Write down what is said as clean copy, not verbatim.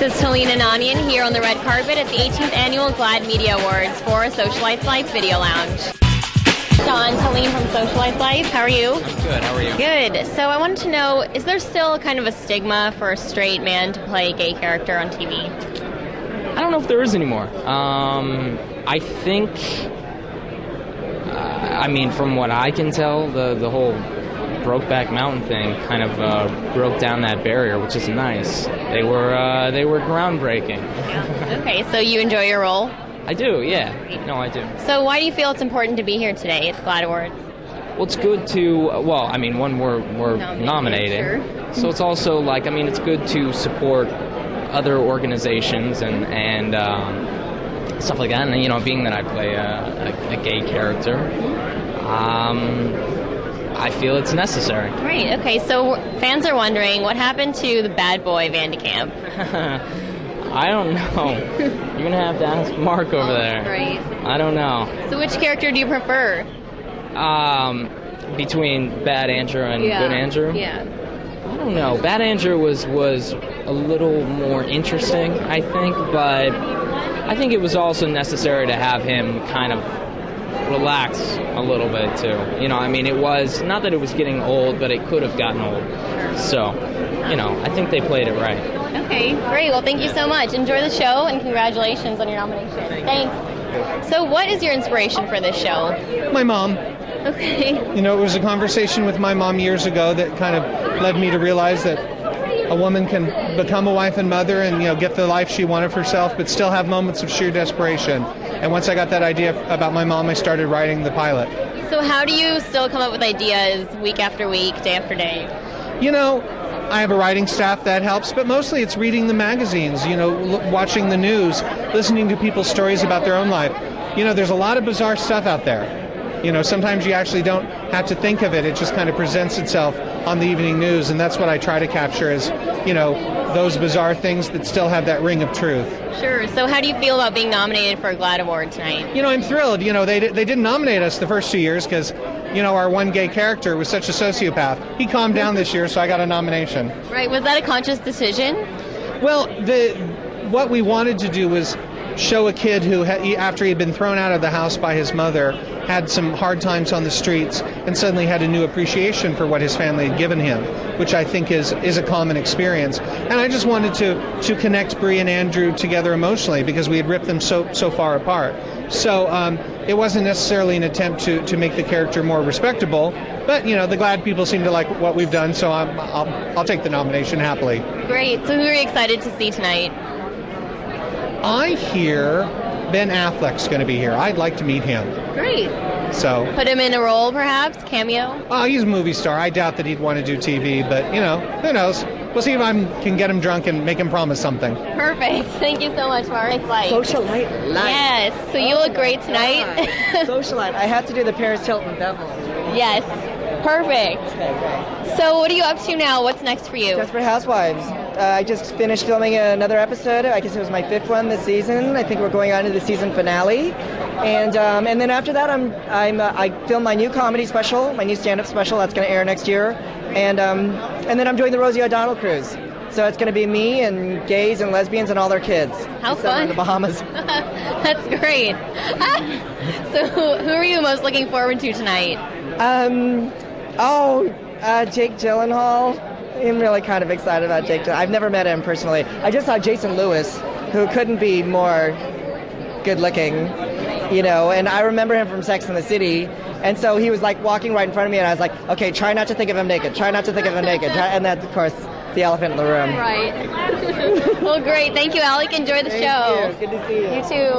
This is Talene Ananian here on the red carpet at the 18th Annual GLAAD Media Awards for Socialites Life Video Lounge. Shawn, Talene from Socialites Life. How are you? I'm good. How are you? Good. So I wanted to know, is there still kind of a stigma for a straight man to play a gay character on TV? I don't know if there is anymore. I think, from what I can tell, the whole Brokeback Mountain thing kind of broke down that barrier, which is nice. They were groundbreaking. Okay, so you enjoy your role? I do, yeah. No, I do. So why do you feel it's important to be here today at the GLAAD Awards? Well, it's good to, one, we're nominated. Sure. So it's also it's good to support other organizations and stuff like that. And, being that I play a gay character, I feel it's necessary. Right, okay, so fans are wondering, what happened to the bad boy Van de Kamp? I don't know. You're going to have to ask Marc over there. Right. I don't know. So which character do you prefer? Between Bad Andrew and Good Andrew? Yeah. I don't know. Bad Andrew was a little more interesting, I think, but I think it was also necessary to have him kind of relax a little bit too. It was not that it was getting old, but it could have gotten old. So, I think they played it right. Okay, great. Well, thank you so much. Enjoy the show and congratulations on your nomination. Thanks. So, what is your inspiration for this show? My mom. Okay. It was a conversation with my mom years ago that kind of led me to realize that a woman can become a wife and mother and, get the life she wanted for herself, but still have moments of sheer desperation. And once I got that idea about my mom, I started writing the pilot. So how do you still come up with ideas week after week, day after day? I have a writing staff that helps, but mostly it's reading the magazines, watching the news, listening to people's stories about their own life. There's a lot of bizarre stuff out there. Sometimes you actually don't have to think of it. It just kind of presents itself on the evening news, and that's what I try to capture is, those bizarre things that still have that ring of truth. Sure. So how do you feel about being nominated for a GLAAD Award tonight? I'm thrilled. They didn't nominate us the first 2 years because, our one gay character was such a sociopath. He calmed down this year, so I got a nomination. Right. Was that a conscious decision? Well, what we wanted to do was show a kid who, after he had been thrown out of the house by his mother, had some hard times on the streets and suddenly had a new appreciation for what his family had given him, which I think is a common experience. And I just wanted to connect Bree and Andrew together emotionally because we had ripped them so far apart. So it wasn't necessarily an attempt to make the character more respectable, but the GLAAD people seem to like what we've done, so I'll take the nomination happily. Great. So who are you excited to see tonight? I hear Ben Affleck's going to be here. I'd like to meet him. Great. So put him in a role, perhaps? Cameo? Oh, he's a movie star. I doubt that he'd want to do TV, but, who knows? We'll see if I can get him drunk and make him promise something. Perfect. Thank you so much, Marc. Socialite life. Yes. So you look great tonight. Socialite. I had to do the Paris Hilton Bevel. Yes. Perfect. Okay. So what are you up to now? What's next for you? Desperate Housewives. I just finished filming another episode. I guess it was my 5th one this season. I think we're going on to the season finale, and then after that, I filmed my new comedy special, my new stand-up special that's going to air next year, and then I'm doing the Rosie O'Donnell cruise. So it's going to be me and gays and lesbians and all their kids. How fun! In the Bahamas. That's great. So who are you most looking forward to tonight? Jake Gyllenhaal. I'm really kind of excited about Jake Gyllenhaal. I've never met him personally. I just saw Jason Lewis, who couldn't be more good-looking, and I remember him from Sex and the City, and so he was walking right in front of me, and I was like, okay, try not to think of him naked, and that's, of course, the elephant in the room. Right. Well, great. Thank you, Alec. Enjoy the show. Thank you. Good to see you. You too.